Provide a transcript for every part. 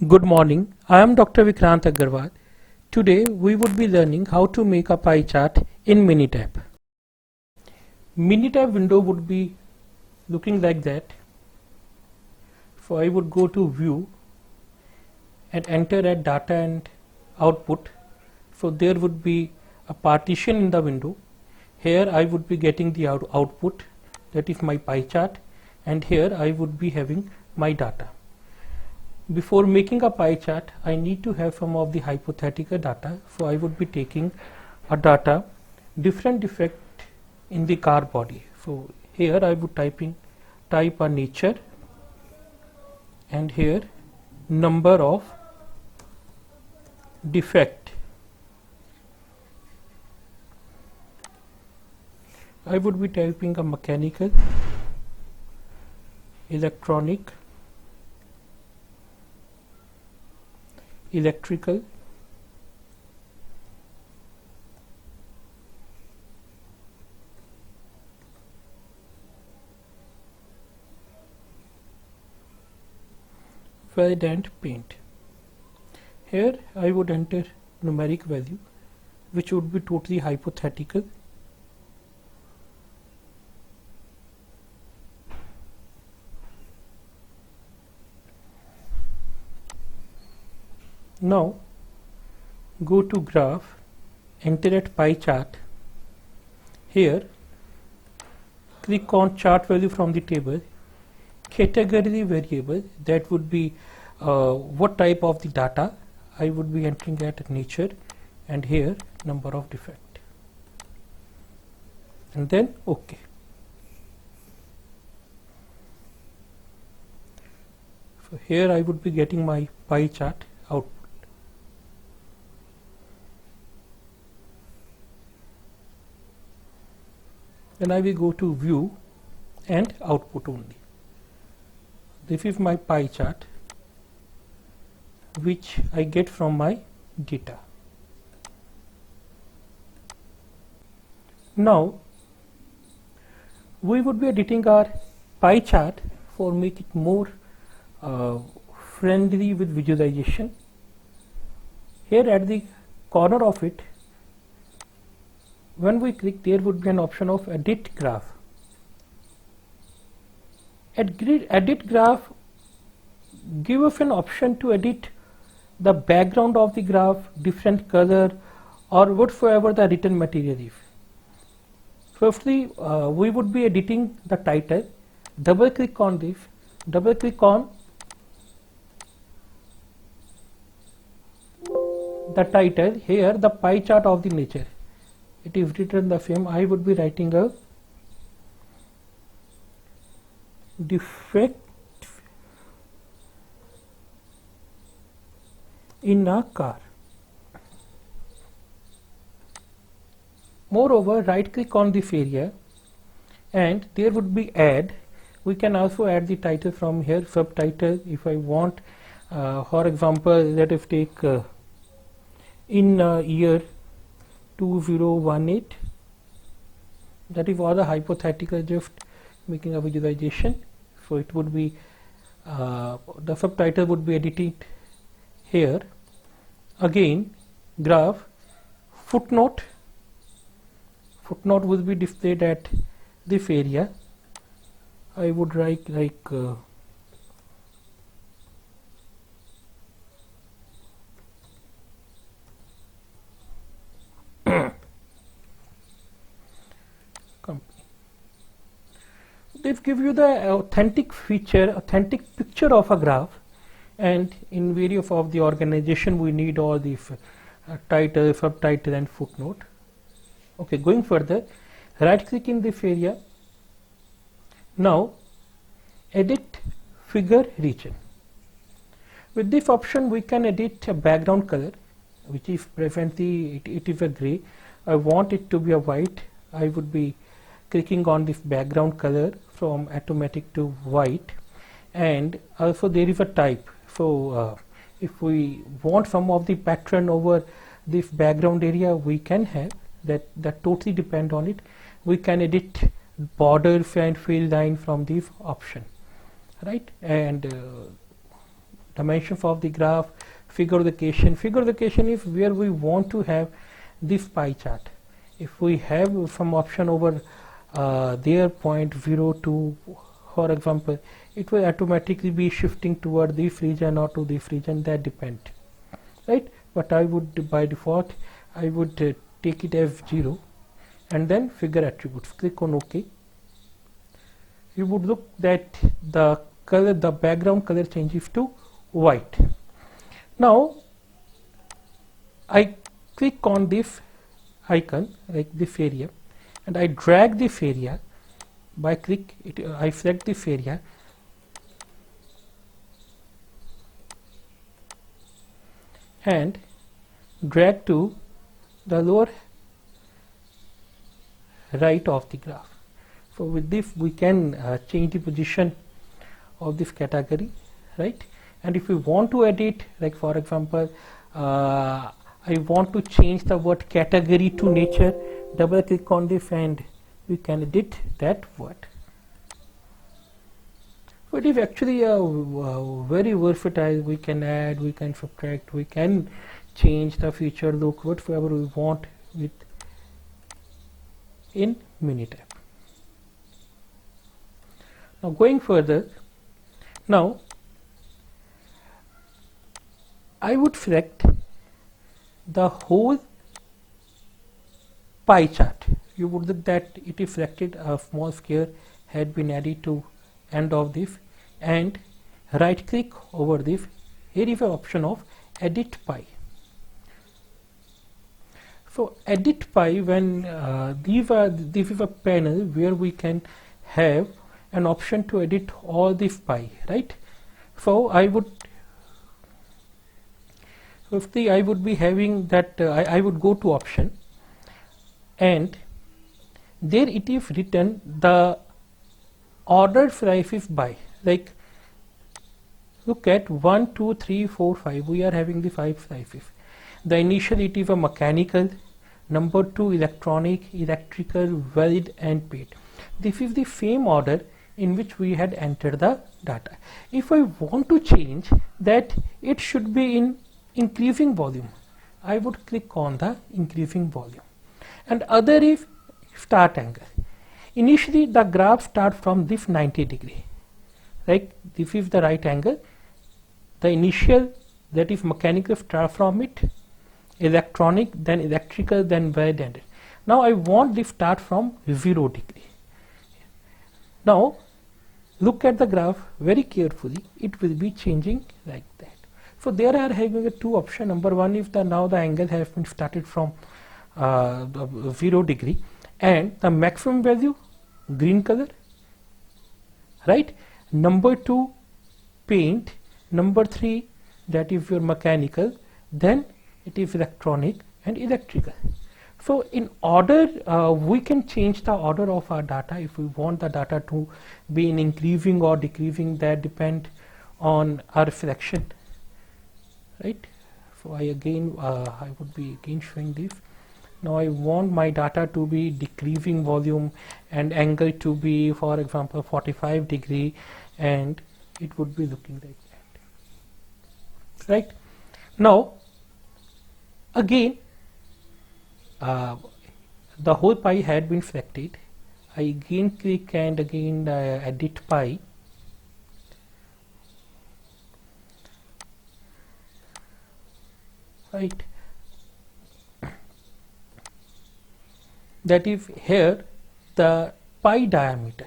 Good morning, I am Dr. Vikrant Agarwal. Today we would be learning how to make a pie chart in Minitab. Minitab window would be looking like that. So I would go to view and enter at data and output. So there would be a partition in the window. Here I would be getting the output, that is my pie chart, and here I would be having my data. Before making a pie chart, I need to have some of the hypothetical data. So I would be taking a data, different defect in the car body. So here I would type a nature, and here number of defect. I would be typing a mechanical, electronic, electrical, weld and paint. Here I would enter numeric value, which would be totally hypothetical. Now go to graph, enter at pie chart. Here click on chart value from the table, category variable, that would be what type of the data. I would be entering at nature, and here number of defect, and then OK. So here I would be getting my pie chart output. Then I will go to view and output only. This is my pie chart, which I get from my data. Now we would be editing our pie chart for make it more friendly with visualization. Here at the corner of it, when we click, there would be an option of edit graph. Edit graph give us an option to edit the background of the graph, different color, or whatsoever the written material is. Firstly, we would be editing the title. Double click on this, double click on the title. Here the pie chart of the nature, it is written the same. I would be writing a defect in a car. Moreover, right click on this area and there would be add. We can also add the title from here, subtitle if I want. For example, let us take in year 2018. That is all the hypothetical, just making a visualization. So it would be the subtitle would be edited here. Again, graph, footnote will be displayed at this area. I would write like they give you the authentic feature, authentic picture of a graph. And in various of the organization, we need all the title, subtitle, and footnote. Okay, going further, right click in this area. Now edit figure region. With this option, we can edit a background color, which is presently it is a gray. I want it to be a white. I would be clicking on this background color from automatic to white, and also there is a type. So if we want some of the pattern over this background area, we can have that totally depend on it. We can edit border and fill line from this option, right? And dimensions of the graph, figure location. Figure location is where we want to have this pie chart. If we have some option over there, point 0 to, for example, it will automatically be shifting toward this region or to this region, that depends, right? But I would, by default, I would take it as 0 and then figure attributes. Click on OK. You would look that the color, the background color changes to white. Now I click on this icon, like this area, and I drag this area. By click it, I select this area and drag to the lower right of the graph. So with this we can change the position of this category, right? And if we want to edit, like for example, I want to change the word category to nature, double click on this and we can edit that word. So it is actually very versatile. We can add, we can subtract, we can change the feature look, whatever we want with in Minitab. Now going further, now I would select the whole pie chart. You would look that it is selected, a small square had been added to end of this, and right click over this. Here is an option of edit pie. So edit pie, when this is a panel where we can have an option to edit all this pie, right? So I would, firstly I would be having that, I would go to option, and there it is written the ordered slices by, like look at 1 2 3 4 5, we are having the 5 slices. The initial it is a mechanical, number 2 electronic, electrical, valid and paid. This is the same order in which we had entered the data. If I want to change that it should be in increasing volume, I would click on the increasing volume. And other is start angle. Initially the graph starts from this 90 degree, like this is the right angle. The initial, that is mechanical, start from it, electronic, then electrical, then valid and. Now I want this start from 0 degree. Now look at the graph very carefully, it will be changing like that. So there are having a two option. Number one is the now the angle has been started from 0 degree, and the maximum value green color, right? Number 2 paint, number 3 that is your mechanical, then it is electronic and electrical. So in order, we can change the order of our data. If we want the data to be in increasing or decreasing, that depend on our selection, right? So I again, I would be again showing this. Now I want my data to be decreasing volume and angle to be, for example, 45 degree, and it would be looking like that, right? Now again, the whole pie had been selected. I again click and again edit pie. Right, that is here the pie diameter.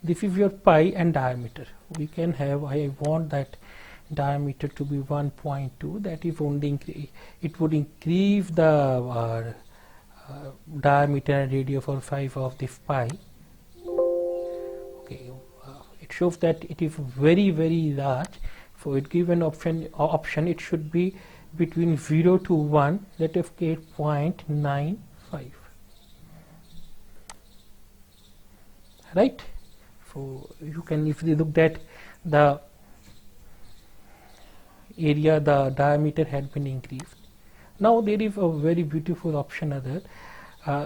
This is your pie and diameter. We can have, I want that diameter to be 1.2, that is only it would increase the diameter and radius or size of this pie. Okay, it shows that it is very large, so it gives an option it should be between 0 to 1, let us get 0.95, right? So you can easily look at the area, the diameter had been increased. Now there is a very beautiful option other,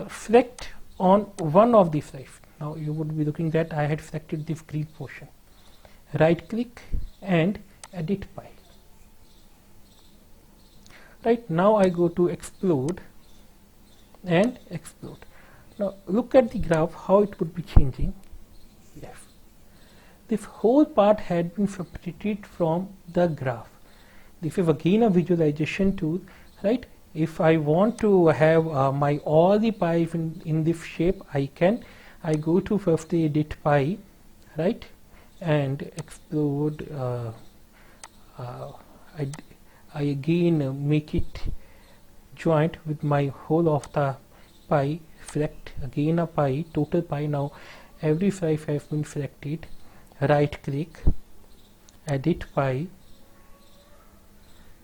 select on one of the slices. Now you would be looking that I had selected this green portion, right click and edit pie. Right, now I go to explode and explode. Now look at the graph, how it would be changing. Yes, this whole part had been separated from the graph. This is again a visualization tool, right? If I want to have my all the pies in this shape, I go to first the edit pie, right, and explode. I again make it joint with my whole of the pie. Select again a pie, total pie. Now every slice has been selected. Right click, edit pie,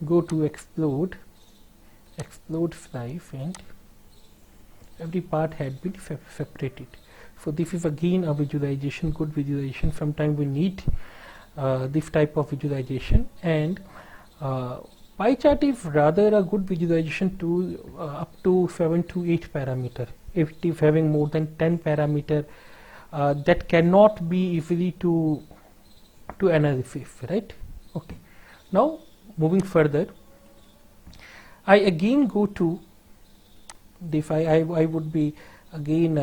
go to explode slice, and every part had been separated. So this is again a visualization, good visualization. Sometimes we need this type of visualization, and pie chart is rather a good visualization tool up to 7 to 8 parameter. If it is having more than 10 parameter, that cannot be easily to analysis, right? Okay, now moving further, I again go to this. I would be again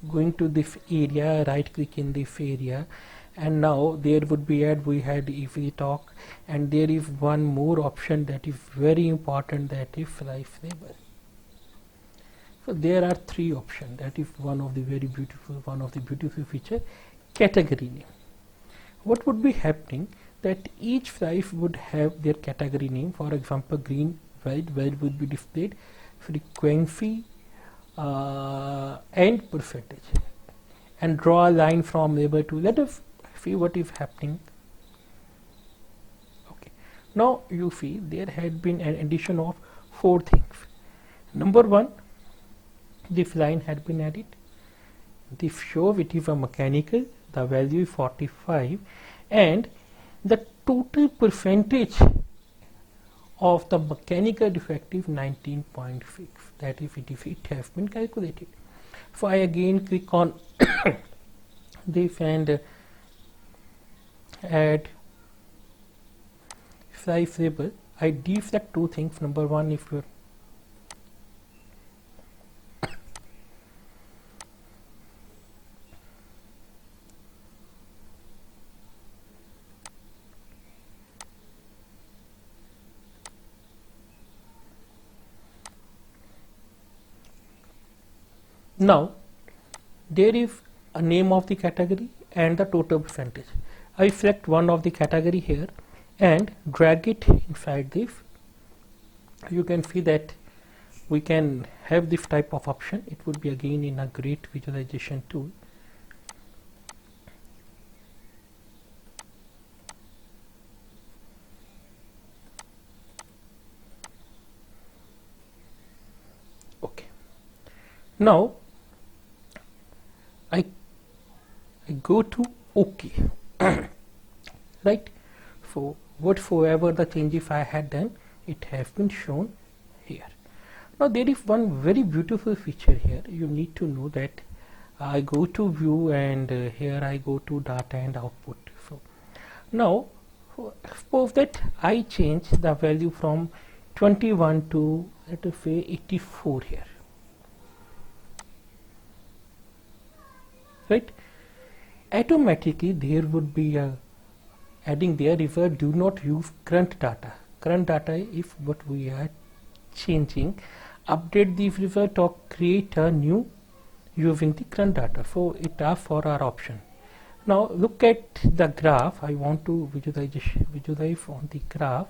going to this area, right click in this area, and now there would be we had easily talk, and there is one more option that is very important, that is slice label. So there are three options. That is one of the beautiful feature, category name. What would be happening, that each slice would have their category name. For example, green white would be displayed, frequency and percentage, and draw a line from label to. Let us see what is happening. Okay, now you see there had been an addition of 4 things. Number 1, this line had been added. This shows it is a mechanical, the value is 45, and the total percentage of the mechanical defect is 19.6. that is it has been calculated. So I again click on this and add slice label. I deselect 2 things. Number 1, if you now there is a name of the category and the total percentage. I select one of the category here and drag it inside this. You can see that we can have this type of option. It would be again in a great visualization tool. Okay, now I go to OK. Right, so whatsoever the changes I had done, it has been shown here. Now there is one very beautiful feature here. You need to know that I go to view, and here I go to data and output. So now suppose that I change the value from 21 to, let us say, 84 here. Right, automatically there would be a adding there is a do not use current data. Current data is what we are changing. Update the result or create a new using the current data. So it asks for our option. Now look at the graph. I want to visualize on the graph.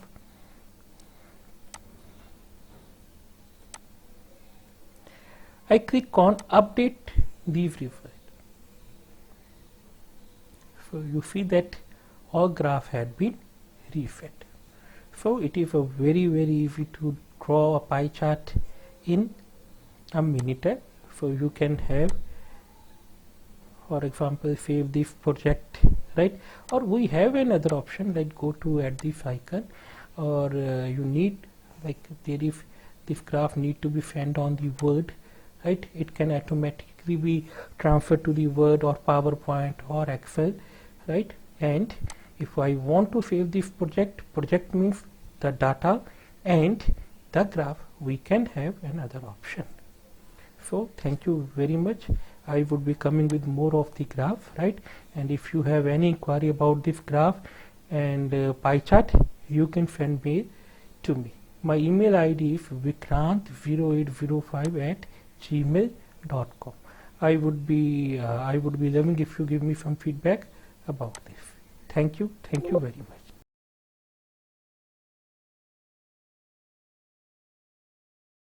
I click on update these result. So you see that all graph had been reset. So it is a very easy to draw a pie chart in a Minitab. So you can have, for example, save this project, right? Or we have another option, like go to add this icon, or you need, like there is this graph need to be found on the Word, right? It can automatically be transferred to the Word or PowerPoint or Excel, right? And If I want to save this project means the data and the graph, we can have another option. So thank you very much. I would be coming with more of the graph, right? And if you have any inquiry about this graph and pie chart, you can send mail to me. My email ID is vikrant0805@gmail.com. I would be loving if you give me some feedback about this. Thank you very much.